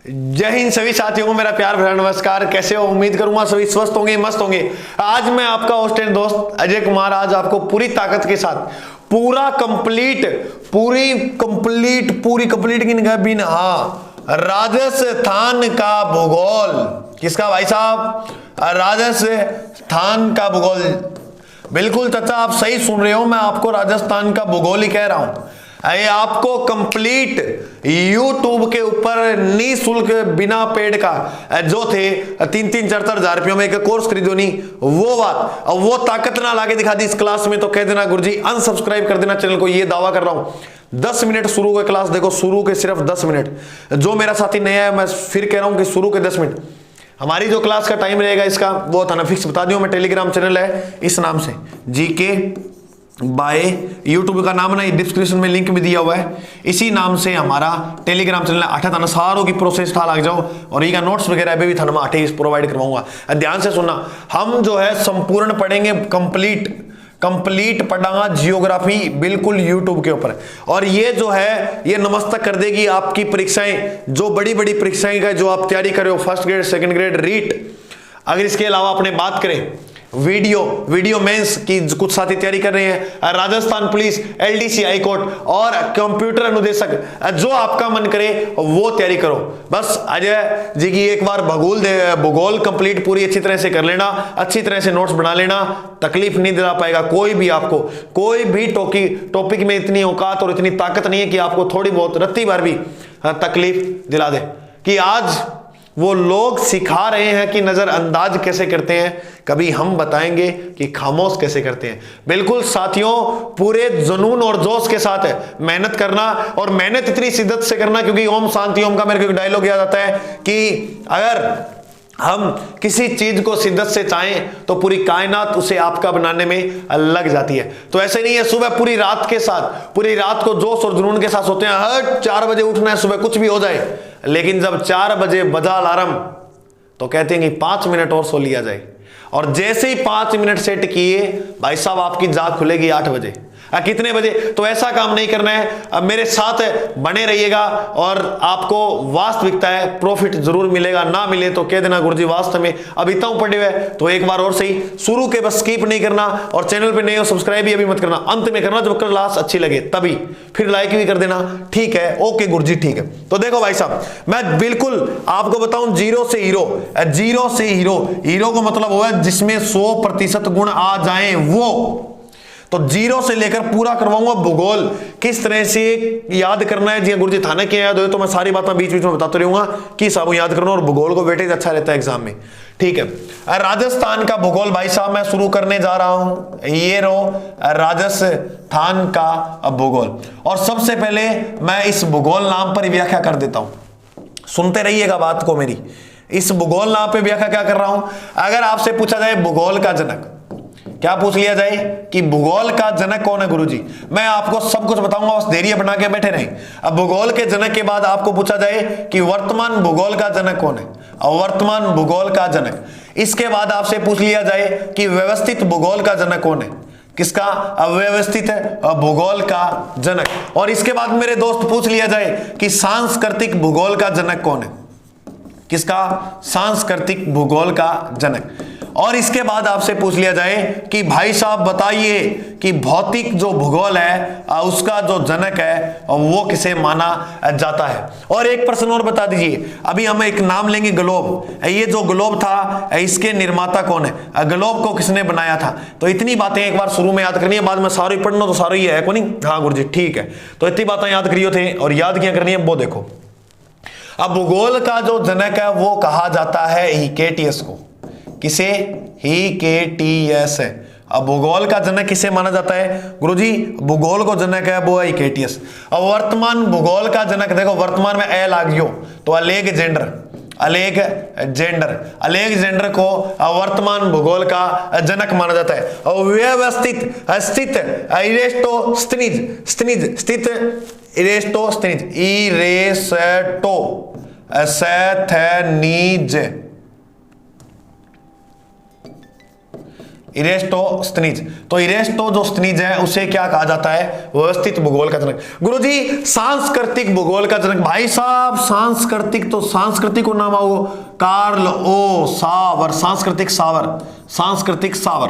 जय हिंद सभी साथियों को मेरा प्यार भरा नमस्कार। कैसे हो? उम्मीद करूंगा सभी स्वस्थ होंगे, मस्त होंगे। आज मैं आपका होस्ट एंड दोस्त अजय कुमार आज आपको पूरी ताकत के साथ पूरी कंप्लीट की बिन राजस्थान का भूगोल। किसका भाई साहब? राजस्थान का भूगोल। बिल्कुल चाचा आप सही सुन रहे हो, मैं आपको राजस्थान का भूगोल ही कह रहा हूं। ये आपको कंप्लीट यूट्यूब के ऊपर निःशुल्क बिना पेड का जो थे 3-4 हजार रुपयों में एक कोर्स खरीदो नहीं, वो बात अब वो ताकत ना लाके दिखा दी इस क्लास में तो कह देना गुरुजी अनसब्सक्राइब कर देना चैनल को। ये दावा कर रहा हूं 10 मिनट शुरू के क्लास देखो, शुरू के सिर्फ 10 मिनट। जो मेरा साथी नया है मैं फिर कह रहा हूं कि शुरू के 10 मिनट हमारी जो क्लास का टाइम रहेगा इसका वो थाना फिक्स बता दियो। मैं टेलीग्राम चैनल है इस नाम से जीके बाय यूट्यूब का नाम ना डिस्क्रिप्शन में लिंक भी दिया हुआ है, इसी नाम से हमारा टेलीग्राम चैनल है। थाना सारों की प्रोसेस था लग जाओ और ये का नोट्स वगैरह भी थाना में 8 प्रोवाइड करवाऊंगा। ध्यान से सुनना, हम जो है संपूर्ण पढ़ेंगे, कंप्लीट पढ़ाऊंगा जियोग्राफी बिल्कुल यूट्यूब के ऊपर। और ये जो है ये नमस्तक कर देगी आपकी परीक्षाएं, जो बड़ी बड़ी परीक्षाएं का जो आप तैयारी कर रहे हो, first grade second grade REET. अगर इसके अलावा अपने बात करें वीडियो मेंस की कुछ साथी तैयारी कर रहे हैं, Rajasthan police, LDC high court और कंप्यूटर अनुदेशक, जो आपका मन करे वो तैयारी करो। बस अजय जी की एक बार भूगोल कंप्लीट पूरी अच्छी तरह से कर लेना, अच्छी तरह से नोट्स बना लेना, तकलीफ नहीं दिला पाएगा कोई भी आपको। कोई भी टॉपिक में इतनी औकात और इतनी ताकत नहीं है कि आपको थोड़ी बहुत रत्ती बार भी तकलीफ दिला दे। कि आज वो लोग सिखा रहे हैं कि नजरअंदाज कैसे करते हैं, कभी हम बताएंगे कि खामोश कैसे करते हैं। बिल्कुल साथियों, पूरे जुनून और जोश के साथ मेहनत करना, और मेहनत इतनी शिद्दत से करना क्योंकि ओम शांति ओम का मेरे को एक डायलॉग याद आता है कि अगर हम किसी चीज को शिद्दत से चाहें तो पूरी कायनात उसे आपका बनाने में लग जाती है। तो ऐसे नहीं है सुबह पूरी रात को जोश और जुनून के साथ सोते हैं, हर 4 बजे उठना है, सुबह कुछ भी हो जाए, लेकिन जब 4 बजे बजा अलार्म तो कहते हैं कि 5 मिनट और सो लिया जाए, और जैसे ही 5 मिनट सेट किए भाई साहब आपकी जाग खुलेगी 8 बजे। कितने बजे? तो ऐसा काम नहीं करना है। अब मेरे साथ बने रहिएगा और आपको वास्तविकता है प्रॉफिट जरूर मिलेगा। ना मिले तो कह देना गुरुजी वास्तव में अब इतना पढ़े हुए। तो एक बार और सही शुरू के बस स्किप नहीं करना, और चैनल पे नए हो सब्सक्राइब भी अभी मत करना, अंत में करना जब क्लास अच्छी लगे तभी, फिर लाइक भी कर देना। ठीक है? ओके गुरुजी ठीक है। तो देखो भाई साहब मैं बिल्कुल आपको बताऊं जीरो से हीरो को मतलब वो है जिसमें 100% गुण आ जाए वो। तो जीरो से लेकर पूरा करवाऊंगा भूगोल किस तरह से याद करना है। जी गुरुजी थाने के याद हो तो मैं सारी बातें बीच बीच में बताते रहूंगा कि साहब याद करना, और भूगोल को वेटेज अच्छा रहता है एग्जाम में। ठीक है, राजस्थान का भूगोल भाई साहब मैं शुरू करने जा रहा हूं। ये रो राजस्थान का भूगोल, और सबसे पहले मैं इस भूगोल नाम पर व्याख्या कर देता हूं। सुनते रहिएगा बात को मेरी। इस भूगोल नाम पे व्याख्या क्या कर रहा हूं। अगर आपसे पूछा जाए भूगोल का जनक, क्या पूछ लिया जाए कि भूगोल का जनक कौन है गुरुजी, मैं आपको सब कुछ बताऊंगा, बस धैर्य बना के बैठे रहें। अब भूगोल के जनक के बाद आपको पूछा जाए कि वर्तमान भूगोल का जनक कौन है, और वर्तमान भूगोल का जनक। इसके बाद आपसे पूछ लिया जाए कि व्यवस्थित भूगोल का जनक कौन है। किसका? अव्यवस्थित भूगोल का जनक। और इसके बाद मेरे दोस्त पूछ लिया जाए कि सांस्कृतिक भूगोल का जनक कौन है। किसका? सांस्कृतिक भूगोल का जनक। और इसके बाद आपसे पूछ लिया जाए कि भाई साहब बताइए कि भौतिक जो भूगोल है उसका जो जनक है वो किसे माना जाता है। और एक प्रश्न और बता दीजिए, अभी हम एक नाम लेंगे ग्लोब। ये जो ग्लोब था इसके निर्माता कौन है, ग्लोब को किसने बनाया था। तो इतनी बातें एक बार शुरू में याद करनी है, बाद में सारी पढ़ना तो सारा ही है को नहीं। हाँ गुरुजी ठीक है, तो इतनी बातें याद करियो थे और याद क्या करनी है वो देखो। अब भूगोल का जो जनक है वो कहा जाता है हिकेटियस को। किसे? हिकेटियस है। अब भूगोल का जनक किसे माना जाता है गुरुजी? भूगोल को जनक है वो है हिकेटियस। अब वर्तमान भूगोल का जनक देखो, वर्तमान में ए लागियो तो अलेक्जेंडर को वर्तमान भूगोल का जनक माना जाता है। और व्यवस्थित स्थित इरेस्टोस्थनीज। तो इरेस्टोस्थनीज है उसे क्या कहा जाता है? व्यवस्थित भूगोल का जनक। गुरुजी सांस्कृतिक भूगोल का जनक, भाई साहब सांस्कृतिक, तो सांस्कृतिक को नाम आओ कार्ल ओ सावर, सांस्कृतिक सावर, सांस्कृतिक सावर।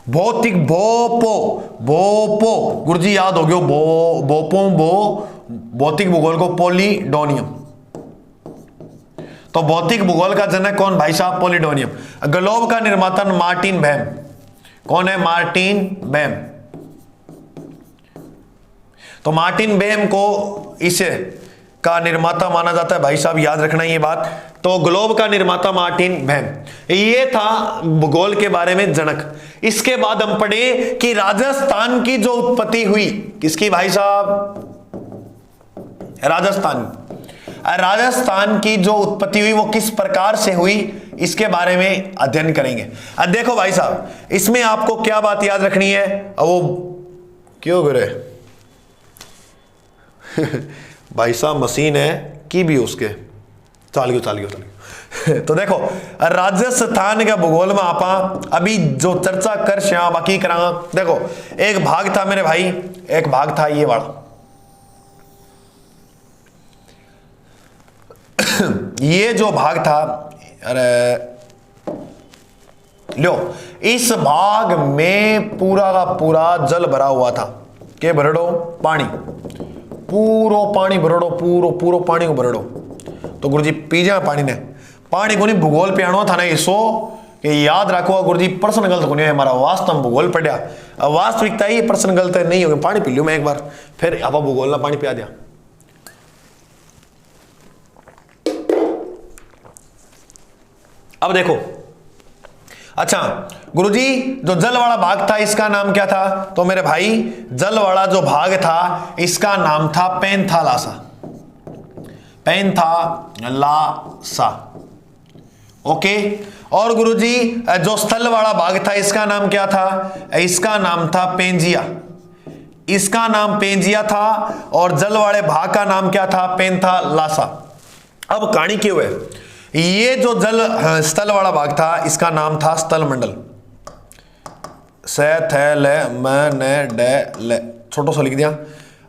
भौतिक भोपो, भोपो गुरुजी याद हो गयो, भोपो भौतिक भूगोल को पोलिडोनियम। तो भौतिक भूगोल का जनक कौन भाई साहब? पोलिडोनियम। ग्लोब का निर्माता मार्टिन बैम। कौन है? मार्टिन बैम। तो मार्टिन बैम को इसे का निर्माता माना जाता है, भाई साहब याद रखना ये बात। तो ग्लोब का निर्माता मार्टिन बैम, ये था भूगोल के बारे में जनक। इसके बाद हम पढ़े कि राजस्थान की जो उत्पत्ति हुई, किसकी भाई साहब? राजस्थान की जो उत्पत्ति हुई वो किस प्रकार से हुई, इसके बारे में अध्ययन करेंगे। अब देखो भाई साहब, इसमें आपको क्या बात याद रखनी है? वो क्यों गिरे भाई साहब मशीन है की भी उसके चाल गयो। तो देखो राजस्थान के भूगोल में आप अभी जो चर्चा कर श्या बाकी करा। देखो एक भाग था मेरे भाई, एक भाग था ये वाला ये जो भाग था, अरे लो, इस भाग में पूरा का पूरा जल भरा हुआ था। के भरड़ो? पानी, पूरो पानी भरड़ो, पूरो पानी को भरड़ो। तो गुरुजी पीजा पानी ने, पानी को नहीं भूगोल पे आनो था ना इसो कि याद रखो गुरुजी प्रश्न गलत को नहीं है हमारा, वास्तव भूगोल पढ़िया। अब वास्तविकता ही प्रश्न गलत नहीं हो, पानी पी लियो मैं एक बार, फिर आप भूगोल ना पानी पिया दिया। अब देखो, अच्छा गुरुजी जो जल वाला भाग था इसका नाम क्या था? तो मेरे भाई जल वाला जो भाग था इसका नाम था पैंथालासा, पैंथालासा। ओके। और गुरुजी जो स्थल वाला भाग था इसका नाम क्या था? इसका नाम था पेंजिया, इसका नाम पेंजिया था। और जल वाले भाग का नाम क्या था? पैंथालासा। अब कहानी क्यों है? ये जो जल स्थल वाला भाग था इसका नाम था स्थल मंडल, से थे ले मैं ने डे ले छोटो सा लिख दिया।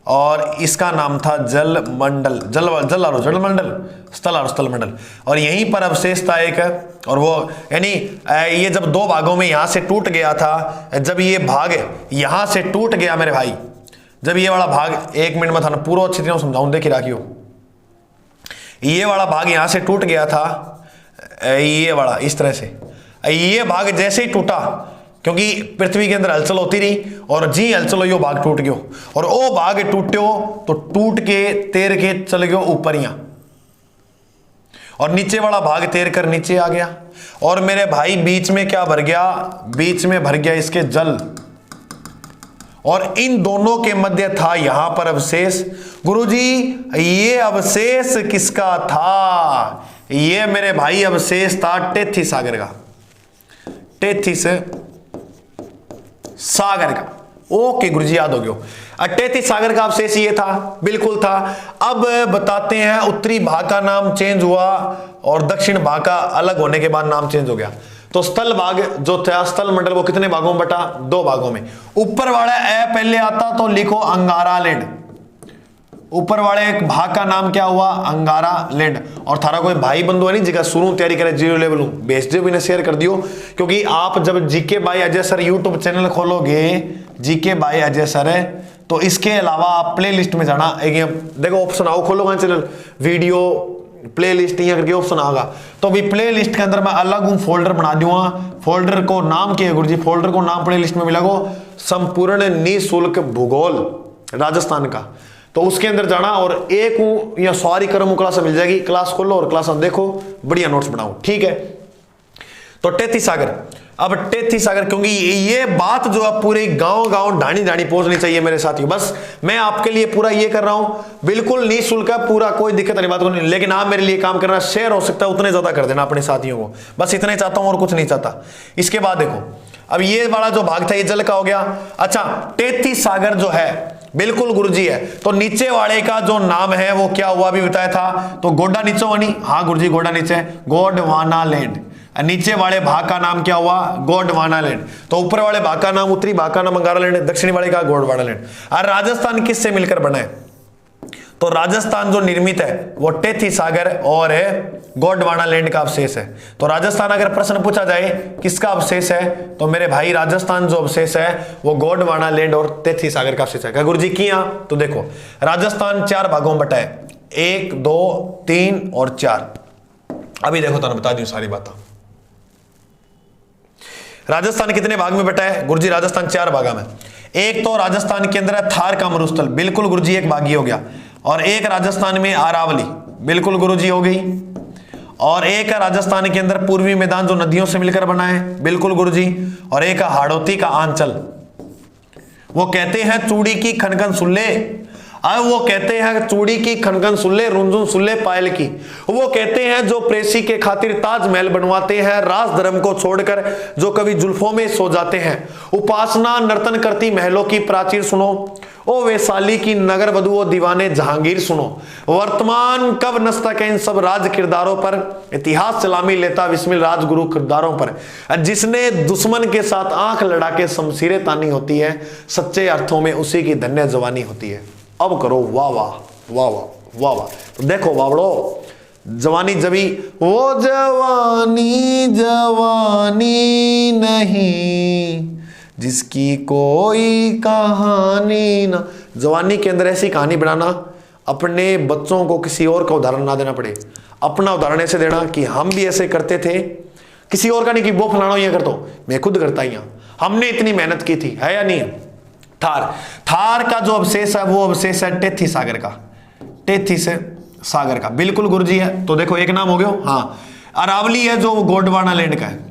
और इसका नाम था जल मंडल, जल आरो जल मंडल, स्थल आरो स्थल मंडल। और यहीं पर अवशेष था एक, और वो यानी ये जब दो भागों में यहां से टूट गया था, जब ये भाग यहां से टूट गया मेरे भाई, जब ये वाला भाग, एक मिनट में था ना पूरा अच्छी तरह समझाऊं, देखिए राखियो, ये वाला भाग यहां से टूट गया था, ये वाला इस तरह से, ये भाग जैसे ही टूटा, क्योंकि पृथ्वी के अंदर हलचल होती रही और जी हलचल यो भाग टूट गयो, और वो भाग टूट्यो तो टूट के तैर के चल गयो ऊपरिया, और नीचे वाला भाग तैर कर नीचे आ गया। और मेरे भाई बीच में क्या भर गया? बीच में भर गया इसके जल, और इन दोनों के मध्य था यहां पर अवशेष। गुरुजी ये अवशेष किसका था? ये मेरे भाई अवशेष था टेथिस सागर का, टेथिस सागर का। ओके गुरुजी याद हो गया, टेथिस सागर का अवशेष ये था, बिल्कुल था। अब बताते हैं उत्तरी भाग का नाम चेंज हुआ और दक्षिण भाग का अलग होने के बाद नाम चेंज हो गया। तो स्थल भाग जो था, स्थल मंडल, वो कितने भागों में बटा? दो भागों में। ऊपर वाला ए पहले आता तो लिखो अंगारा लैंड, ऊपर वाले एक भाग का नाम क्या हुआ? अंगारा लैंड। और थारा कोई भाई बंधु है नहीं जिसका शुरू तैयारी करे जीरो लेवल भेज दियो, भी शेयर कर दियो, क्योंकि आप जब GK by Ajay sir YouTube channel खोलोगे, जीके बाय अजय सर, तो इसके अलावा आप प्ले लिस्ट में जाना, देखो ऑप्शन आओ, खोलो चैनल, वीडियो प्ले लिस्ट यहाँ करके ऑप्शन आएगा, तो भी प्ले लिस्ट के अंदर मैं अलग फोल्डर बना दूंगा। फोल्डर को नाम क्या है गुरुजी? फोल्डर को नाम प्ले लिस्ट में मिलेगा संपूर्ण निःशुल्क भूगोल राजस्थान का। तो उसके अंदर जाना और एक या सॉरी कर्म क्लास मिल जाएगी, क्लास खोलो और क्लास देखो, बढ़िया नोट्स बनाओ, ठीक है। तो टेथिस सागर, अब टेथिस सागर, क्योंकि ये बात जो है पूरे गांव गांव ढाणी ढाणी पहुंचनी चाहिए मेरे साथियों, बस मैं आपके लिए पूरा ये कर रहा हूं, बिल्कुल निःशुल्क है, पूरा कोई दिक्कत वाली बात नहीं, लेकिन आप मेरे लिए काम करना, शेयर हो सकता है उतने ज्यादा कर देना अपने साथियों को, बस इतना ही चाहता हूं और कुछ नहीं चाहता। इसके बाद देखो, अब ये वाला जो भाग था ये जल का हो गया। अच्छा, टेथिस सागर जो है बिल्कुल गुरुजी है, तो नीचे वाले का जो नाम है वो क्या हुआ अभी बताया था, तो गोडा नीचे वानी, हाँ गुरुजी गोडा नीचे, गोडवाना लैंड, नीचे वाले भाग का नाम क्या हुआ? गोंडवाना लैंड। तो ऊपर वाले भाग का नाम उत्तरी भाग का नाम अंगारा लैंड, दक्षिणी वाले का गोंडवाना लैंड। और राजस्थान किससे मिलकर बना है? तो राजस्थान जो निर्मित है वो टेथी सागर और गोंडवाना लैंड का अवशेष है। तो राजस्थान अगर प्रश्न पूछा जाए किसका अवशेष है, तो मेरे भाई राजस्थान जो अवशेष है वो गोंडवाना लैंड और टेथी सागर का अवशेष है। क्या गुरुजी किया? तो देखो राजस्थान 4 भागों में बटा है, 1 2 3 और 4। अभी देखो तो बता दूं सारी बातें। राजस्थान कितने भाग में बटा है? गुरुजी राजस्थान 4 भागा में। एक तो राजस्थान के अंदर है थार का मरुस्थल, बिल्कुल गुरुजी एक भागी हो गया। और एक राजस्थान में अरावली, बिल्कुल गुरुजी हो गई। और एक है राजस्थान के अंदर पूर्वी मैदान जो नदियों से मिलकर बना है, बिल्कुल गुरुजी। और एक है हाड़ौती का आंचल, वो कहते हैं चूड़ी की खनखन सुल्ले। अब वो कहते हैं चूड़ी की खनखन सुल्ले, रुंझुन सुल्ले पायल की। वो कहते हैं जो प्रेसी के खातिर ताजमहल बनवाते हैं, राज धर्म को छोड़कर जो कभी जुल्फों में सो जाते हैं। उपासना नर्तन करती महलों की प्राचीर सुनो, ओ वैशाली की नगर वधु ओ दीवाने जहांगीर सुनो। वर्तमान कब नस्तक है इन सब राज किरदारों पर, इतिहास सलामी लेता विस्मिल राजगुरु किरदारों पर। जिसने दुश्मन के साथ आंख लड़ा के शमशीरें तानी होती है, सच्चे अर्थों में उसी की धन्य जवानी होती है। अब करो वाह वाह वाह वाह वाह वाह। तो देखो बाबड़ो, जवानी जबी, वो जवानी जवानी नहीं जिसकी कोई कहानी ना। जवानी के अंदर ऐसी कहानी बनाना, अपने बच्चों को किसी और का उदाहरण ना देना पड़े, अपना उदाहरण ऐसे देना कि हम भी ऐसे करते थे, किसी और का नहीं कि वो फलाना ये करता हूं, मैं खुद करता ही हूं, हमने इतनी मेहनत की थी, है या नहीं? थार का जो अवशेष है वो अवशेष है टेथी सागर का, टेथी से सागर का, बिल्कुल गुरुजी है। तो देखो एक नाम हो गया। हाँ, अरावली है जो गोंडवाना लैंड का है।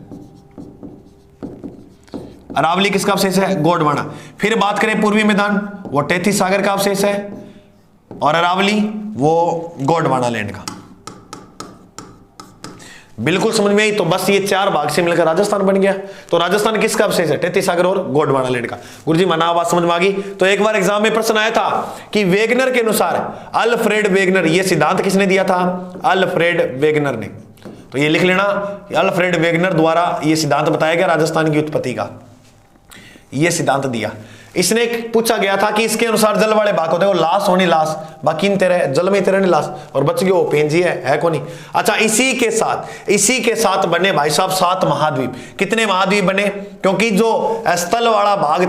अरावली किसका अवशेष है? गोंडवाना। फिर बात करें पूर्वी मैदान, वो टेथी सागर का अवशेष है, और अरावली वो गोंडवाना लैंड का। बिल्कुल समझ में आई? तो बस ये 4 भाग से मिलकर राजस्थान बन गया। तो राजस्थान किसका अवशेष है? टेथी सागर और गोंडवाना लैंड का। गुरुजी मना बात समझ में आ गई? तो एक बार एग्जाम में प्रश्न आया था कि वेगनर के अनुसार, अल्फ्रेड वेगनर, ये सिद्धांत किसने दिया था? अल्फ्रेड वेगनर ने। तो ये लिख लेना, अल्फ्रेड वेगनर द्वारा ये सिद्धांत बताया गया राजस्थान की उत्पत्ति का, ये सिद्धांत दिया। इसने पूछा गया था कि इसके अनुसार जल वाले भाग होते हैं, वो लाश होनी लाश, बाकी तेरे जल में तेरे नहीं लाश, और बच गए वो पेंजी है को नहीं। अच्छा, इसी के साथ बने भाई साहब 7 महाद्वीप। कितने महाद्वीप बने? क्योंकि जो स्थल वाला भाग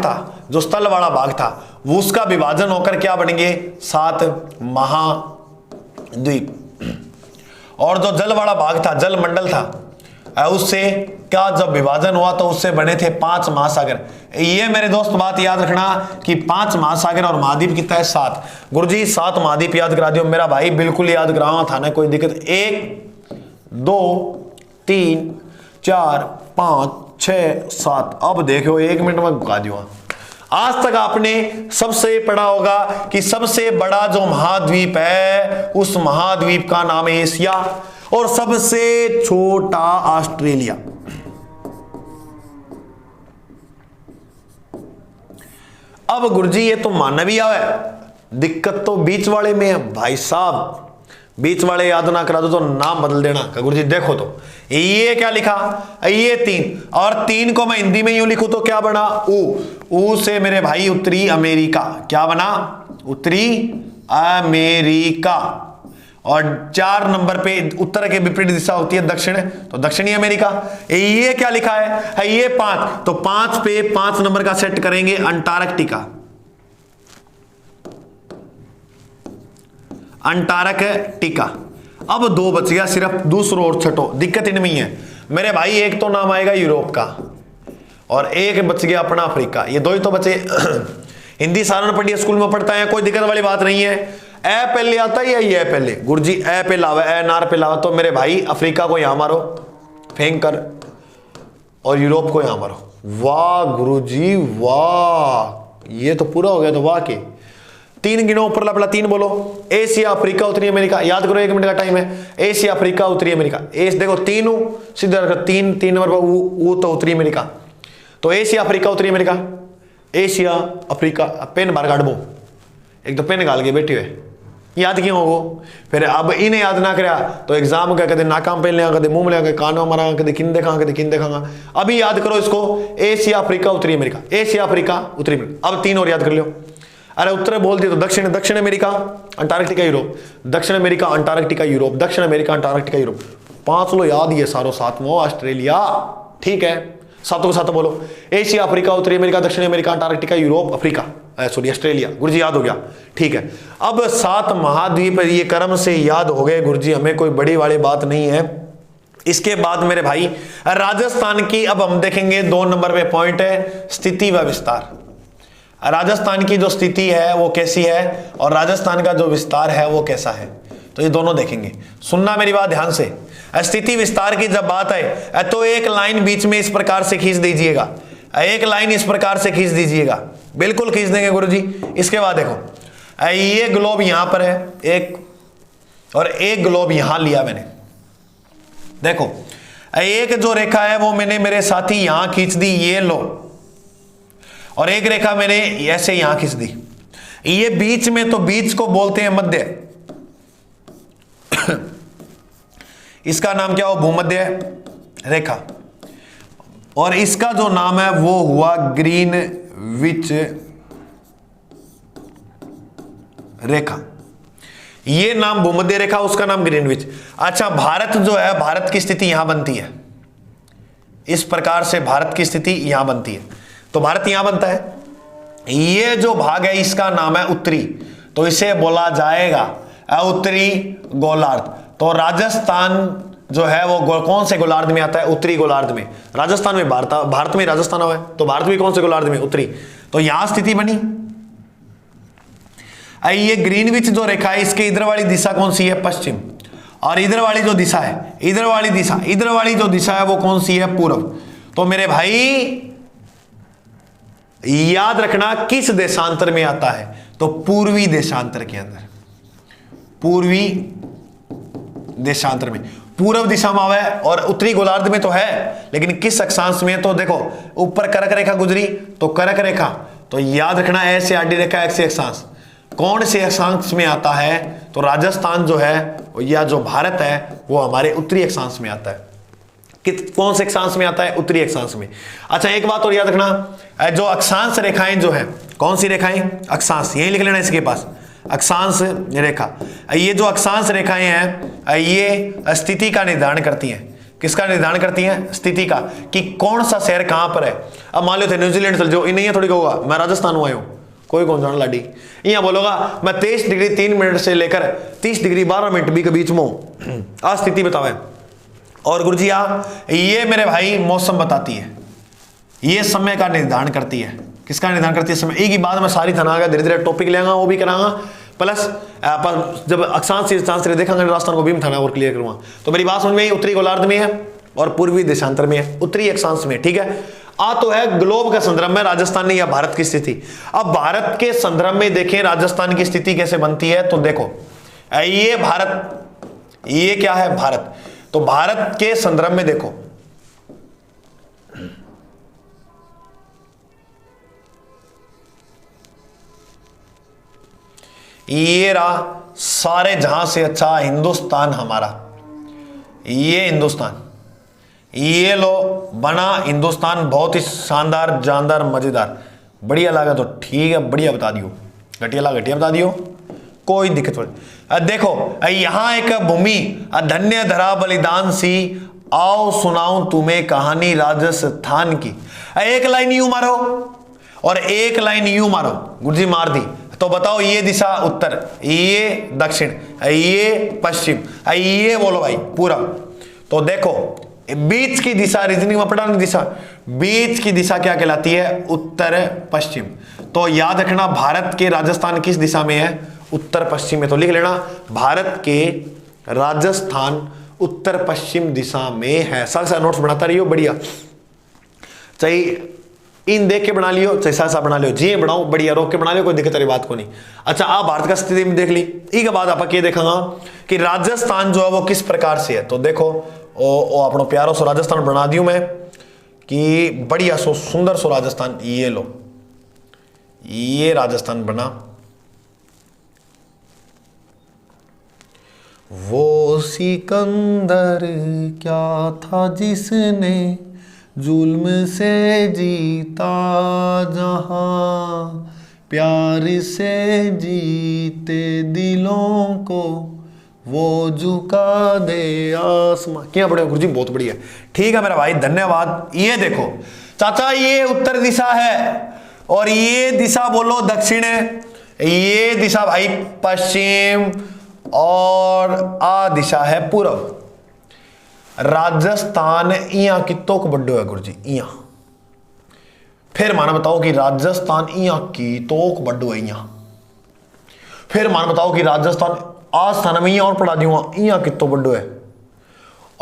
था वो उसका विभाजन होकर क्या बन गए? 7 महाद्वीप। और जो जल वाला भाग था, जल मंडल था, उससे क्या जब विभाजन हुआ तो उससे बने थे 5 महासागर। ये मेरे दोस्त बात याद रखना कि 5 महासागर और महाद्वीप कितना है? 7। गुरुजी 7 महाद्वीप याद करा दियो मेरा भाई, बिल्कुल याद करावा था ना, कोई दिक्कत? 1 2 3 4 5 6 7। अब देखो 1 मिनट में घुका दियो। आज तक आपने सबसे पढ़ा होगा कि सबसे बड़ा जो महाद्वीप है उस महाद्वीप का नाम है एशिया, और सबसे छोटा ऑस्ट्रेलिया। अब गुरुजी ये तो मानवीय है, दिक्कत तो बीच वाले में है भाई साहब। बीच वाले याद ना करा दो तो नाम बदल देना। गुरुजी देखो तो ये क्या लिखा? ये 3, और 3 को मैं हिंदी में यूं लिखूं तो क्या बना? ऊ से मेरे भाई उत्तरी अमेरिका। क्या बना? उत्तरी अमेरिका। और 4 नंबर पे उत्तर के विपरीत दिशा होती है दक्षिण, तो दक्षिणी अमेरिका। ये क्या लिखा है? ये 5, तो 5 पे 5 नंबर का सेट करेंगे अंटार्कटिका। अंटार्कटिका। अब 2 बच गया सिर्फ, दूसरो और छठो। दिक्कत इनमें ही है मेरे भाई, एक तो नाम आएगा यूरोप का और एक बच गया अपना अफ्रीका। ये 2 ही तो बचे। हिंदी साधारण पढ़िए, स्कूल में पढ़ता है, कोई दिक्कत वाली बात नहीं है। ए पहले आता है या ये पहले? गुरुजी ए पे लावा, ए नार पे लावा। तो मेरे भाई अफ्रीका को यहां मारो फेंक कर, और यूरोप को यहां मारो। वाह गुरुजी वाह, ये तो पूरा हो गया। तो वाह के 3 गिनो, ऊपर पहला 3 बोलो। एशिया, अफ्रीका, उत्तरी अमेरिका। याद करो, 1 मिनट का टाइम है। एशिया, अफ्रीका, उत्तरी अमेरिका। देखो 3 सीधा रखो, 3 नंबर पर वो तो उत्तरी अमेरिका। तो एशिया, अफ्रीका, उत्तरी अमेरिका। Asia, Africa. पेन बाहर काट बो, एक तो पेन निकाल के बैठे हुए। याद क्यों हो? फिर अब इन्हें याद ना करा तो एग्जाम का कदे नाकाम पे लिया, कदे मुंह में लिया, कानों मारा, कदे किन देखा, कदे किन देखागा। अभी याद करो इसको, एशिया अफ्रीका उत्तरी अमेरिका, एशिया अफ्रीका उत्तरी अमेरिका। अब 3 और याद कर लो। अरे उत्तर बोल दिए तो दक्षिण, दक्षिण अमेरिका अंटार्कटिका यूरोप, दक्षिण अमेरिका अंटार्कटिका यूरोप, दक्षिण अमेरिका अंटार्कटिका यूरोप। 5 लो याद, ये सारो 7वां ऑस्ट्रेलिया। ठीक है, 7 को 7 बोलो। एशिया अफ्रीका उत्तरी अमेरिका दक्षिण America Antarctica Europe Africa, sorry Australia. गुरुजी याद हो गया? ठीक है। अब 7 महाद्वीप ये क्रम से याद हो गए गुरुजी, हमें कोई बड़ी वाली बात नहीं है। इसके बाद मेरे भाई राजस्थान की अब हम देखेंगे 2 नंबर पे पॉइंट है स्थिति व विस्तार। राजस्थान की जो स्थिति है वो कैसी है और राजस्थान का जो विस्तार है वो कैसा है, तो ये दोनों देखेंगे। सुनना मेरी बात ध्यान से। स्थिति विस्तार की जब बात है तो एक लाइन बीच में इस प्रकार से खींच दीजिएगा, एक लाइन इस प्रकार से खींच दीजिएगा, बिल्कुल खींच देंगे गुरुजी। इसके बाद देखो ये ग्लोब यहां पर है एक, और एक ग्लोब यहां लिया मैंने। देखो एक जो रेखा है वो मैंने मेरे साथी यहां खींच दी, ये लो, और एक रेखा मैंने ऐसे यहां खींच दी। ये बीच में, तो बीच को बोलते हैं मध्य। इसका नाम क्या हो? भूमध्य रेखा। और इसका जो नाम है वो हुआ ग्रीनविच रेखा। ये नाम भूमध्य रेखा, उसका नाम ग्रीनविच। अच्छा, भारत जो है, भारत की स्थिति यहां बनती है, इस प्रकार से भारत की स्थिति यहां बनती है। तो भारत यहां बनता है, ये जो भाग है इसका नाम है उत्तरी, तो इसे बोला जाएगा उत्तरी गोलार्ध। तो राजस्थान जो है वो कौन से गोलार्ध में आता है? उत्तरी गोलार्ध में। राजस्थान में भारत में राजस्थान है, तो भारत भी कौन से गोलार्ध में? उत्तरी। तो यहां स्थिति बनी। ये ग्रीनविच जो रेखा है इसके इधर वाली दिशा कौन सी है? पश्चिम। और इधर वाली जो दिशा है, इधर वाली जो दिशा है वो कौन सी है? पूर्व। तो मेरे भाई याद रखना किस देशांतर में आता है? तो पूर्वी देशांतर के अंदर, पूर्वी देशांतर में, पूर्व दिशा में आवे। और उत्तरी गोलार्ध में तो है, लेकिन किस अक्षांश में? तो देखो ऊपर कर्क रेखा गुजरी, तो कर्क रेखा, तो याद रखना ऐसे आडी रेखा एक्स अक्षांश, कौन से अक्षांश में आता है? तो राजस्थान जो है या जो भारत है वो हमारे उत्तरी अक्षांश में आता है। कौन से अक्षांश में आता है? उत्तरी अक्षांश में। अच्छा, एक बात और याद रखना, जो अक्षांश रेखाएं जो है, कौन सी रेखाएं? अक्षांश, यही लिख लेना इसके पास, अक्षांश रेखा। ये जो अक्षांश रेखाएं हैं ये स्थिति का निर्धारण करती हैं। किसका निर्धारण करती हैं? स्थिति का, कि कौन सा शहर कहां पर है। अब मान लो थे न्यूजीलैंड चल जाओ, नहीं थोड़ी कहूंगा मैं राजस्थान हुआ हूं, कोई कौन जान लाडी, यहां बोलोगा मैं 23 डिग्री 3 मिनट से लेकर 30 डिग्री 12 मिनट भी के बीच में हूं। आज स्थिति बतावे। और गुरुजी ये मेरे भाई मौसम बताती है, ये समय का निर्धारण करती है। किसका निर्धारण करती है? समय। एक ही बात में सारी धनागा धीरे धीरे टॉपिक लेंगा, वो भी करांगा, प्लस जब अक्षांश देखेंगे राजस्थान को भी थाना और क्लियर करूंगा। तो मेरी बात समझ में आई, उत्तरी गोलार्ध में है और पूर्वी देशांतर में है, उत्तरी अक्षांश में। ठीक है, तो है ग्लोब का संदर्भ में राजस्थान या भारत की स्थिति। अब भारत के संदर्भ में देखें राजस्थान की स्थिति कैसे बनती है, तो देखो ये भारत, ये क्या है? भारत। तो भारत के संदर्भ में देखो, ये रहा सारे जहां से अच्छा हिंदुस्तान हमारा, ये हिंदुस्तान, ये लो बना हिंदुस्तान, बहुत ही शानदार, जानदार, मजेदार, बढ़िया लगा तो ठीक है, बढ़िया बता दियो, घटिया लगा घटिया बता दियो, कोई दिक्कत नहीं। देखो यहां एक भूमि धन्य धरा बलिदान सी, आओ सुनाऊं तुम्हें कहानी राजस्थान की। एक लाइन यूं मारो और एक लाइन यूं मारो, गुरुजी मार दी। तो बताओ ये दिशा उत्तर, ये दक्षिण, ये पश्चिम, ये बोलो भाई पूरब। तो देखो बीच की दिशा, रीजनिंग में पढ़ा दिशा, बीच की दिशा क्या कहलाती है? उत्तर पश्चिम। तो याद रखना भारत के राजस्थान किस दिशा में है? उत्तर पश्चिम में। तो लिख लेना भारत के राजस्थान उत्तर पश्चिम दिशा में है। साथ साथ नोट्स बनाता रहियो, बढ़िया, चाहे इन देख के बना लियो चाहे साथ बना लियो, जी बनाओ बढ़िया, रोक के बना लियो, कोई दिक्कत वाली बात को नहीं। अच्छा, आप भारत का स्थिति में देख ली, एक बाद आप ये देखेंगे कि राजस्थान जो है वो किस प्रकार से है। तो देखो ओ अपनो प्यारो सो राजस्थान बना दियो मैं, कि बढ़िया सो सुंदर सो राजस्थान, ये लो, ये राजस्थान बना, वो सिकंदर क्या था जिसने जुल्म से जीता जहां, प्यार से जीते दिलों को वो झुका दे आसमां। क्या बढ़िया गुरुजी, बहुत बढ़िया। ठीक है मेरा भाई, धन्यवाद। ये देखो चाचा, ये उत्तर दिशा है और ये दिशा बोलो दक्षिण है, ये दिशा भाई पश्चिम और आ दिशा है पूर्व। राजस्थान इया कितो को बड्डो है गुरुजी, इया। फिर माना बताओ कि राजस्थान इया की तो को बड्डो है, इया। फिर माना बताओ कि राजस्थान आज थाना में और पढ़ा दूंगा इया कितो बड्डो है,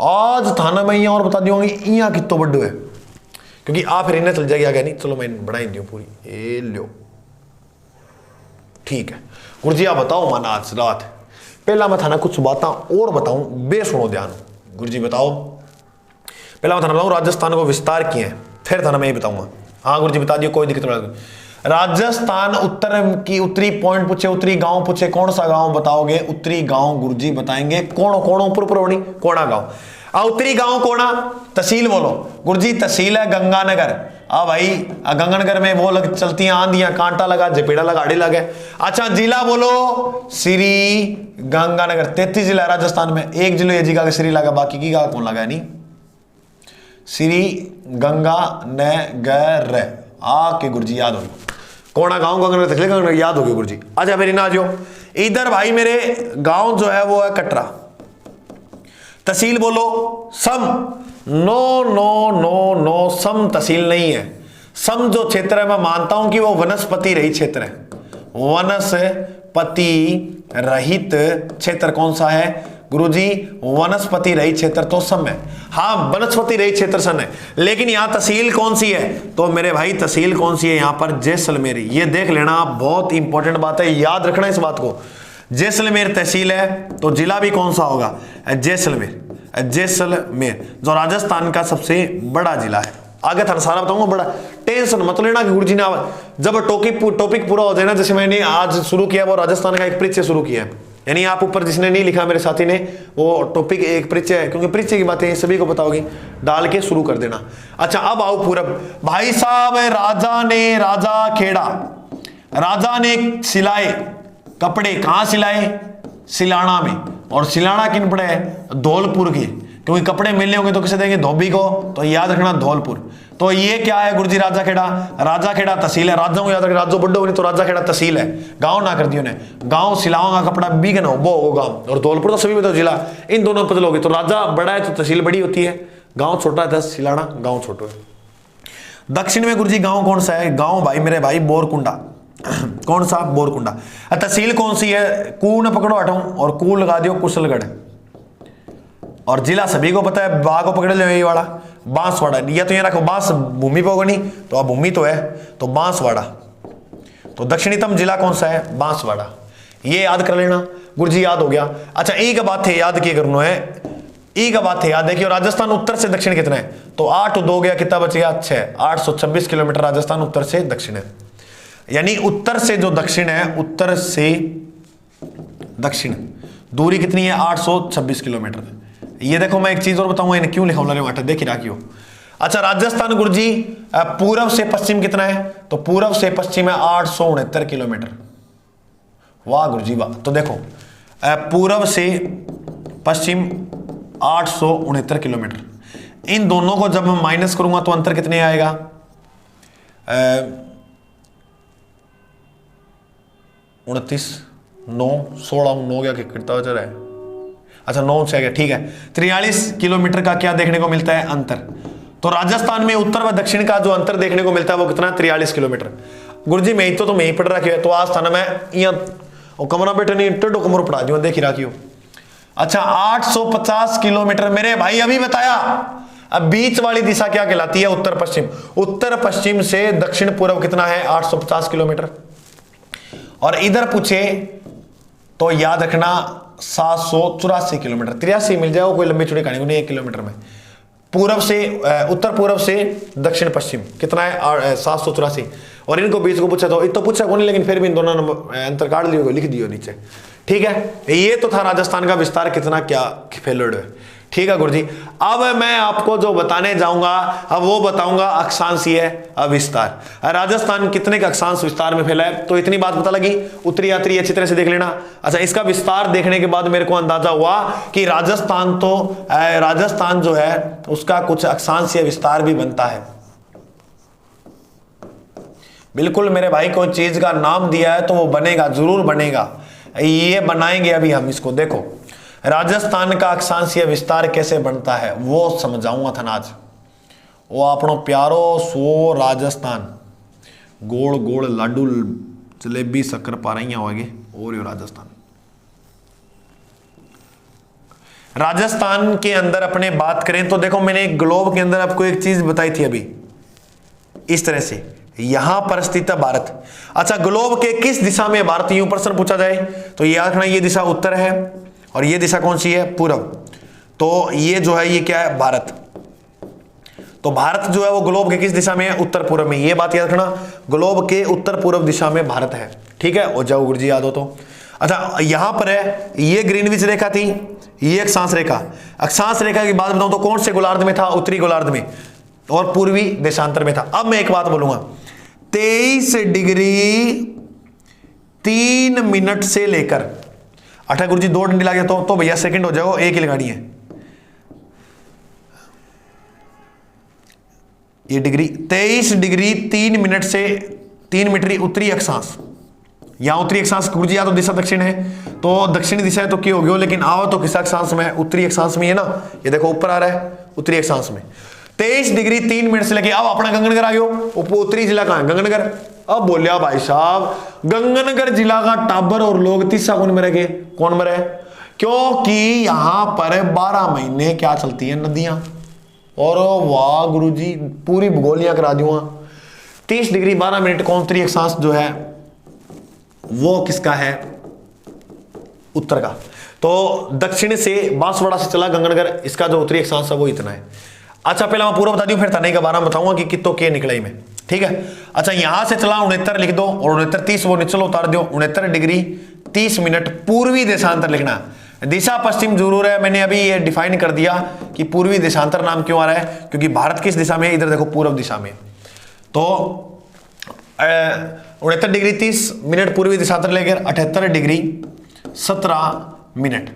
आज थाना में और बता दूंगी इया कितो बड्डो है, क्योंकि आप फिर इन्हें चल जाएगी आगे नहीं। चलो मैं बढ़ाई दूं पूरी, ए लो ठीक है गुरुजी। आप बताओ माना आज रात पहला मैं थाना कुछ बातें और बताऊं, बे सुनो ध्यान। गुरुजी बताओ, पहला मैं थाना बताऊं राजस्थान को विस्तार किए, फिर थाना मैं ये बताऊंगा। हाँ गुरुजी बता दियो, कोई दिक्कत नहीं। राजस्थान उत्तर की उत्तरी पॉइंट पूछे, उत्तरी गांव पूछे, कौन सा गांव बताओगे? उत्तरी गांव गुरुजी बताएंगे कोण कोण ऊपर पुरवणी कोणा गांव। उत्तरी गांव कोणा, तहसील बोलो गुरुजी। तहसील है गंगानगर। भाई गंगानगर में वो चलती हैं आंधियां, कांटा लगा, जपेड़ा लगा, आड़े लगे। अच्छा जिला बोलो श्री गंगानगर। 33 जिला राजस्थान में, एक जिले जी का श्री लगा, बाकी की का कौन लगा नहीं? श्री गंगानगर आके गुरुजी याद होगी। कोणा गांव गंगानगर तहसील गंगानगर याद होगी गुरुजी। अच्छा मेरी ना जो इधर भाई मेरे गांव जो है वो है कटरा। तहसील बोलो सम। नो नो नो नो, सम तहसील नहीं है। सम जो क्षेत्र है मैं मानता हूं कि वो वनस्पति रहित क्षेत्र है। वनस्पति रहित क्षेत्र कौन सा है गुरुजी? वनस्पति रहित क्षेत्र तो सम है। हाँ वनस्पति रहित क्षेत्र सन है, लेकिन यहां तहसील कौन सी है? तो मेरे भाई तहसील कौन सी है यहां पर? जैसलमेर। ये देख लेना, बहुत इंपॉर्टेंट बात है, याद रखना इस बात को। जैसलमेर तहसील है तो जिला भी कौन सा होगा? जैसलमेर। जैसलमेर जो राजस्थान का सबसे बड़ा जिला है। आगे था सारा बताऊंगा, बड़ा टेंशन मत लेना कि गुरुजी ने जब टॉपिक पूरा हो जाए ना, जैसे मैंने आज शुरू किया वो राजस्थान का एक परिचय शुरू किया है, यानी आप ऊपर जिसने नहीं लिखा मेरे साथी ने, वो टॉपिक एक परिचय है, क्योंकि परिचय की बातें सभी को पता होगी, डाल के शुरू कर देना। अच्छा अब आओ पूरब। भाई साहब राजा ने सिलाए कपड़े, कहां सिलाए? सिलाना में। और सिलाना किन पड़े? धौलपुर की, क्योंकि कपड़े मिलने होंगे तो किसे देंगे? धोबी को, तो याद रखना धौलपुर। तो ये क्या है गुरुजी? राजा खेड़ा तहसील है। राजाओं को याद रखना, राजो बड्डो नहीं तो राजा खेड़ा तहसील है। गांव ना कर दियो ने, गांव सिलाओं का कपड़ा बीगन हो वो गांव, और धौलपुर तो सभी बताओ जिला। इन दोनों पता लोगे तो राजा बड़ा है तो तहसील बड़ी होती है, गांव छोटा है तो सिलाना गांव छोटो है। दक्षिण में गुरुजी गांव कौन सा है? गांव भाई मेरे भाई बोरकुंडा। कौन सा? बोरकुंडा। तहसील कौन सी है? कू न पकड़ो हटाऊं और कू लगा दियो कुशलगढ़। और जिला सभी को पता है, बा को पकड़ लो ये वाला बांसवाड़ा। या तो ये रखो बांस भूमि पे होगा नहीं तो अब भूमि तो है तो बांसवाड़ा। तो दक्षिणतम जिला कौन सा है? बांसवाड़ा। ये याद कर लेना गुरुजी, याद हो गया। अच्छा ई का बात है याद किए करना है, ई का बात है याद है कि राजस्थान उत्तर से दक्षिण कितना है? तो 8 2 गया, कितना बच गया? 6। 826 किलोमीटर राजस्थान उत्तर से दक्षिण है, यानी उत्तर से जो दक्षिण है, उत्तर से दक्षिण दूरी कितनी है? 826 किलोमीटर। ये देखो मैं एक चीज और बताऊंगा, इन्हें क्यों लिखा हुआ देखी राखियो। अच्छा राजस्थान गुरुजी पूर्व से पश्चिम कितना है? तो पूर्व से पश्चिम है 869 किलोमीटर। वाह गुरुजी वाह। तो देखो पूर्व से पश्चिम 869 किलोमीटर। इन दोनों को जब मैं माइनस करूंगा तो अंतर कितने आएगा? 29 9 16 9 क्या कितना बच रहा है? अच्छा 9 से आ गया, ठीक है। 43 किलोमीटर का क्या देखने को मिलता है? अंतर। तो राजस्थान में उत्तर व दक्षिण का जो अंतर देखने को मिलता है वो कितना? 43 किलोमीटर। गुरुजी मैं ही तो मैं ही पढ़ रखी है, तो आज था मैं कमरा बैठे नहीं टेढ़ो कमर पढ़ा दियो, देखी रखियो। अच्छा 850 किलोमीटर मेरे भाई अभी बताया। अब बीच वाली दिशा क्या कहलाती है? उत्तर पश्चिम। उत्तर पश्चिम से दक्षिण पूर्व कितना है? 850 किलोमीटर। और इधर पूछे तो याद रखना 784 किलोमीटर। 83 मिल जाएगा, कोई लंबी चौड़ी कहानी को नहीं, 1 किलोमीटर में। पूर्व से उत्तर पूर्व से दक्षिण पश्चिम कितना है? 784। और इनको बीच को पूछा तो पूछा कौन, लेकिन फिर भी इन दोनों अंतर काट लियो, लिख दियो नीचे। ठीक है, ये तो था राजस्थान का विस्तार कितना क्या फेल्ड है। ठीक है गुरुजी, अब मैं आपको जो बताने जाऊंगा अब वो बताऊंगा अक्षांशीय विस्तार। राजस्थान कितने का अक्षांश विस्तार में फैला है, तो इतनी बात पता लगी। उत्तरी यात्री अच्छी तरह से देख लेना। अच्छा, इसका विस्तार देखने के बाद मेरे को अंदाजा हुआ कि राजस्थान जो है उसका कुछ अक्षांशीय विस्तार भी बनता है। बिल्कुल मेरे भाई, कोई चीज का नाम दिया है तो वो बनेगा, जरूर बनेगा। ये बनाएंगे अभी हम इसको। देखो राजस्थान का अक्षांशीय विस्तार कैसे बनता है वो समझाऊंगा था आज। वो अपनो प्यारो सो राजस्थान गोल गोल लाडू जलेबी शक्कर पाराइयां होगी और राजस्थान। राजस्थान के अंदर अपने बात करें तो देखो मैंने ग्लोब के अंदर आपको एक चीज बताई थी अभी, इस तरह से यहां पर स्थित है भारत। अच्छा, ग्लोब के किस दिशा में भारत, यूं प्रश्न पूछा जाए तो याद रखना ये दिशा उत्तर है और ये दिशा कौन सी है, पूर्व। तो ये जो है ये क्या है, भारत। तो भारत जो है वो ग्लोब के किस दिशा में है, उत्तर पूर्व में। ये बात याद रखना, ग्लोब के उत्तर पूर्व दिशा में भारत है। ठीक है, और जाओ गुरुजी याद हो तो। अच्छा, यहां पर है ये ग्रीनविच रेखा थी, ये अक्षांश रेखा। अक्षांश रेखा की बात बताऊं तो कौन से गोलार्ध में था, उत्तरी गोलार्ध में और पूर्वी देशांतर में था। अब मैं एक बात बोलूंगा, 23 डिग्री 3 मिनट से लेकर 8 गुरुजी 2 डंडी लगे तो भैया सेकंड हो जाओ, एक ही लगानी है। ये डिग्री 23 डिग्री 3 मिनट से 3 मीटर उत्तरी अक्षांश। यहां उत्तरी अक्षांश गुरुजी या तो दिशा दक्षिण है तो दक्षिणी दिशा है तो क्या हो गया, लेकिन आओ तो किस अक्षांश में, उत्तरी अक्षांश में है ना। ये देखो ऊपर आ रहा है उत्तरी अक्षांश में 23 डिग्री 3 मिनट से लेके अब अपना गंगनगर आ गयो। उत्तरी जिला कहां है, गंगनगर। अब बोलिया भाई साहब, गंगनगर जिला का टाबर और लोग तीसरा कौन मरे गए, कौन मरे, क्योंकि यहां पर 12 महीने क्या चलती है, नदियां। और वाह गुरुजी पूरी भूगोलियां करा दूंगा। 30 डिग्री 12 मिनट का उत्तरी अक्षांश जो है वो किसका है, उत्तर का। तो दक्षिण से बांसवाड़ा से चला गंगनगर, इसका जो उत्तरी अक्षांश है वो इतना है। अच्छा, पहले मैं पूरा बता दूं फिर तने के बारे में बताऊंगा कि कितो के निकले में। ठीक है, अच्छा यहां से चला 69 लिख दो और 69 30 वो नीचे उतार दो। 69 डिग्री 30 मिनट पूर्वी देशांतर लिखना। दिशा पश्चिम जरूर है, मैंने अभी ये डिफाइन कर दिया कि पूर्वी देशांतर नाम क्यों आ रहा है, क्योंकि भारत किस दिशा में है, इधर देखो पूर्व दिशा में। तो 69 डिग्री 30 मिनट पूर्वी देशांतर लेकर 78 डिग्री 17 मिनट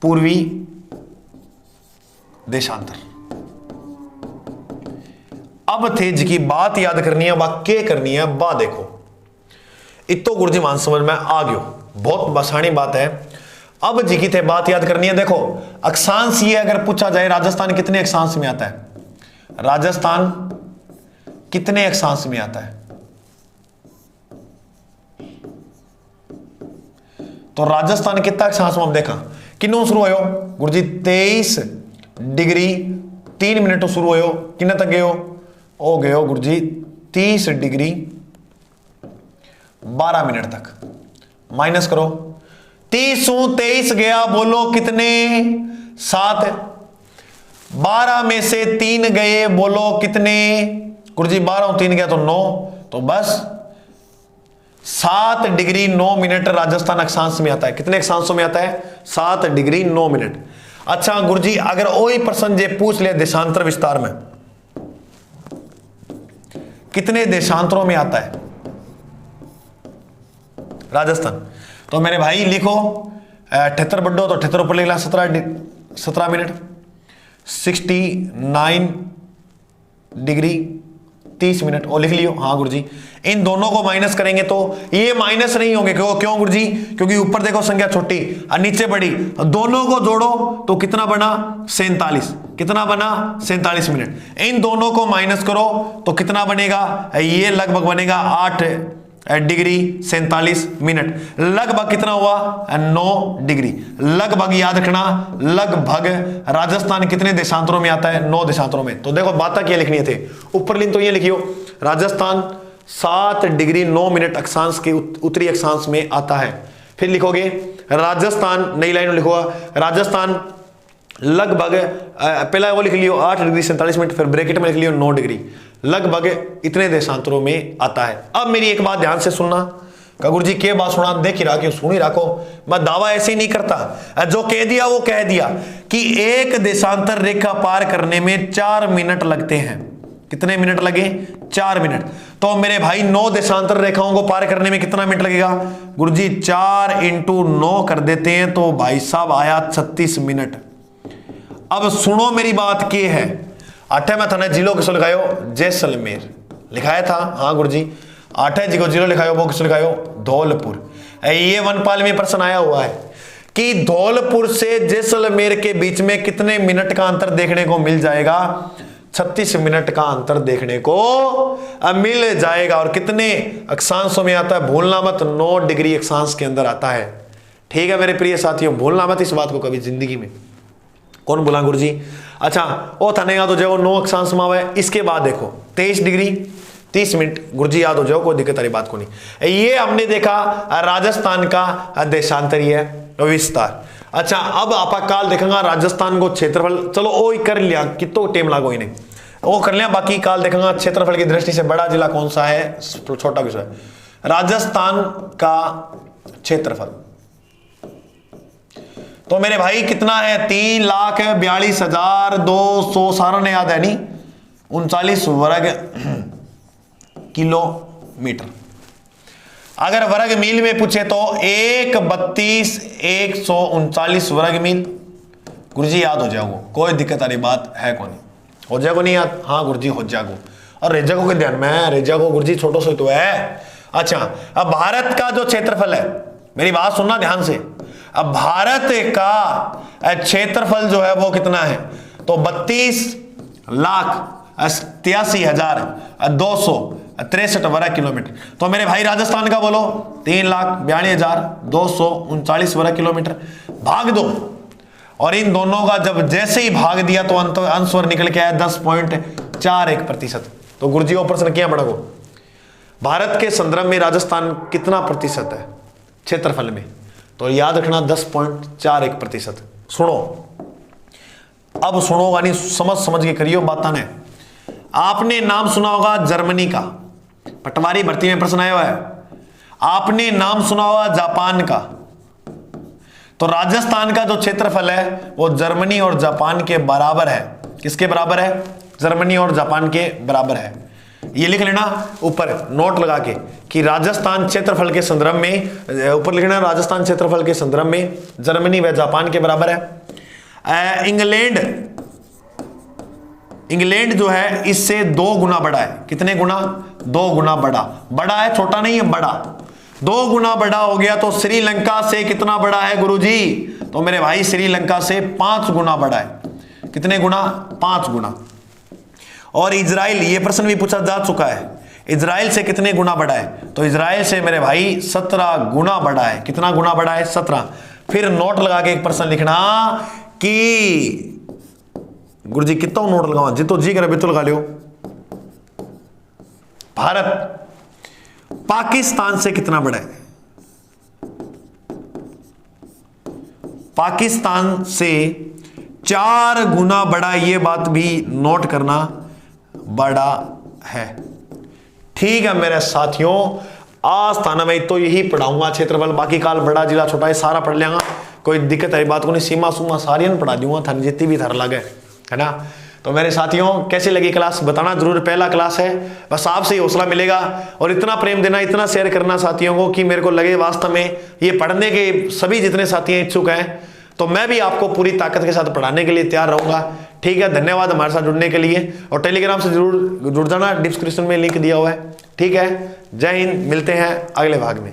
पूर्वी देशांतर। अब थे जी की बात याद करनी है, वाक्य करनी है। बा देखो इतो गुरुजी मान समझ में आ गयो, बहुत बसानी बात है। अब जी की थे बात याद करनी है। देखो अक्षांश ये अगर पूछा जाए राजस्थान कितने अक्षांश में आता है, राजस्थान कितने अक्षांश में आता है, तो राजस्थान कितना अक्षांश में हम देखा किन्नों शुरू हो गुरुजी 23 डिग्री 3 मिनट शुरू हो किन्ने तक गए हो गए हो गुरुजी 30 डिग्री 12 मिनट तक। माइनस करो 30 गया, बोलो कितने, 7। 12 में से 3 गए, बोलो कितने गुरुजी, 12 3 गया तो 9, तो बस 7 डिग्री 9 मिनट राजस्थान अक्षांश में आता है। कितने अक्षांशों में आता है, 7 डिग्री 9 मिनट। अच्छा गुरुजी अगर वही प्रश्न जे पूछ लिया देशांतर विस्तार में कितने देशांतरों में आता है राजस्थान, तो मेरे भाई लिखो 78 बढ़ो तो 78 ऊपर लिखला 17 मिनट 69 डिग्री 30 मिनट और लिख लियो। हाँ गुरुजी, इन दोनों को माइनस करेंगे तो ये माइनस नहीं होंगे, क्यों गुरुजी, क्योंकि ऊपर देखो संख्या छोटी और नीचे बड़ी, दोनों को जोड़ो तो कितना बना 47, कितना बना 47 मिनट। इन दोनों को माइनस करो तो कितना बनेगा, ये लगभग बनेगा 8 डिग्री 47 मिनट। लगभग कितना हुआ 9 डिग्री। लगभग याद रखना, लगभग राजस्थान कितने देशांतरों में आता है, 9 देशांतरों में। तो देखो बातें क्या लिखनी थे, ऊपर लिन तो ये लिखियो राजस्थान 7 डिग्री 9 मिनट अक्षांश के उत्तरी अक्षांश में आता है। फिर लिखोगे राजस्थान, नई लाइन में लिखोगा राजस्थान लगभग, पहला वो लिख लियो 8 डिग्री 47 मिनट, फिर ब्रैकेट में लिख लियो 9 डिग्री, लगभग इतने देशांतरों में आता है। अब मेरी एक बात ध्यान से सुनना, का गुरु जी के बात सुना, देख ही रहा सुन ही रखो, मैं दावा ऐसे ही नहीं करता, जो कह दिया वो कह दिया कि एक देशांतर रेखा पार करने में 4 मिनट लगते हैं। कितने मिनट लगे? 4 मिनट। तो मेरे भाई 9 देशांतर रेखाओं को पार करने में कितना मिनट लगेगा? गुरुजी 4 × 9 कर देते हैं तो भाई साहब आया 36 मिनट। अब सुनो मेरी बात के है, 8 में थाने जिलो किसो लिखायो? जैसलमेर लिखाया था। हाँ गुरुजी 8 जी को जिलो लिखायो, वो किसो लिखायो? धौलपुर। ये वनपाल में प्रश्न आया हुआ है कि धौलपुर से जैसलमेर के बीच में कितने मिनट का अंतर देखने को मिल जाएगा? 36 मिनट का अंतर देखने को मिल जाएगा। और कितने अक्षांशों में आता है? भूलना मत, 9 डिग्री अक्षांश के अंदर आता है। ठीक है मेरे प्रिय साथियों, भूलना मत इस बात को कभी जिंदगी में। कौन बोला गुरुजी? अच्छा वो थाने याद हो जाओ 9 अक्षांश में आवे। इसके बाद देखो 23 डिग्री 30 मिनट, गुरुजी याद हो जाओ, कोई दिक्कत वाली बात को नहीं। ये हमने देखा राजस्थान का देशांतरीय विस्तार। अच्छा अब आप काल देखेंगे राजस्थान को क्षेत्रफल, चलो वो ही कर लिया, कितो टाइम लागो इन्हें वो कर लिया। बाकी काल देखेंगे क्षेत्रफल की दृष्टि से बड़ा जिला कौन सा है, छोटा किसो है? राजस्थान का क्षेत्रफल तो मेरे भाई कितना है? 3,42,200, सारा ने याद है नहीं, 39 वर्ग किलोमीटर। अगर वर्ग मील में पूछे तो 132,139 वर्ग मील। गुरुजी याद हो जाओगे, कोई दिक्कत वाली बात है कौन? हो जाएगा नहीं याद? हाँ गुरुजी हो जाएगा। और रेजागो के ध्यान में, रेजागो गुरुजी छोटो से तो है। अच्छा अब भारत का जो क्षेत्रफल है, मेरी बात सुनना ध्यान से, अब भारत का क्षेत्रफल जो है वो कितना है? तो 32,88,263 वर्ग किलोमीटर। तो मेरे भाई राजस्थान का बोलो 3,42,239 वर्ग किलोमीटर। भाग दो, और इन दोनों का जब जैसे ही भाग दिया तो अंशवर निकल के आया 10.41%। तो गुरुजी को प्रश्न किया बड़ा को, भारत के संदर्भ में राजस्थान कितना प्रतिशत है क्षेत्रफल में? तो याद रखना 10.41%। सुनो, अब सुनोगा नहीं, समझ के करियो बाता ने। आपने नाम सुना होगा जर्मनी का, पटवारी भर्ती में प्रश्न आया हुआ है। आपने नाम सुना होगा जापान का। तो राजस्थान का जो क्षेत्रफल है वो जर्मनी और जापान के बराबर है। किसके बराबर है? जर्मनी और जापान के बराबर है। ये लिख लेना ऊपर नोट लगा के कि राजस्थान क्षेत्रफल के संदर्भ में, ऊपर लिखना राजस्थान क्षेत्रफल के संदर्भ में जर्मनी व जापान के बराबर है। इंग्लैंड जो है इससे 2 गुना बड़ा है। कितने गुना? 2 गुना बड़ा। बड़ा है, छोटा नहीं है, बड़ा। 2 गुना बड़ा हो गया। तो श्रीलंका से कितना बड़ा है गुरुजी? तो मेरे भाई श्रीलंका से 5 गुना बड़ा है। कितने गुना? 5 गुना। और इजराइल, ये प्रश्न भी पूछा जा चुका है, इजराइल से कितने गुना बड़ा है? तो इजराइल से मेरे भाई 17 गुना बड़ा है। कितना गुना बड़ा है? 17। फिर नोट लगा के एक प्रश्न लिखना कि गुरुजी कितना नोट लगावा, जितो जी करे बितो लगा लियो। भारत पाकिस्तान से कितना बड़ा है? पाकिस्तान से 4 गुना बड़ा। ये बात भी नोट करना, बड़ा है। ठीक है मेरे साथियों, आज थाना में तो यही पढ़ाऊंगा क्षेत्रफल। बाकी काल बड़ा जिला छोटा है सारा पढ़ लेंगा, कोई दिक्कत वाली बात को नहीं। सीमा सूमा सारी पढ़ा दूंगा, थाने जितनी भी थर लगे, है ना। तो मेरे साथियों कैसी लगी क्लास बताना जरूर। पहला क्लास है, बस आपसे ही हौसला मिलेगा। और इतना प्रेम देना, इतना शेयर करना साथियों को कि मेरे को लगे वास्तव में ये पढ़ने के सभी जितने साथी इच्छुक हैं, तो मैं भी आपको पूरी ताकत के साथ पढ़ाने के लिए तैयार रहूंगा। ठीक है, धन्यवाद हमारे साथ जुड़ने के लिए। और टेलीग्राम से जरूर जुड़ जाना, डिस्क्रिप्शन में लिंक दिया हुआ है। ठीक है, जय हिंद, मिलते हैं अगले भाग में।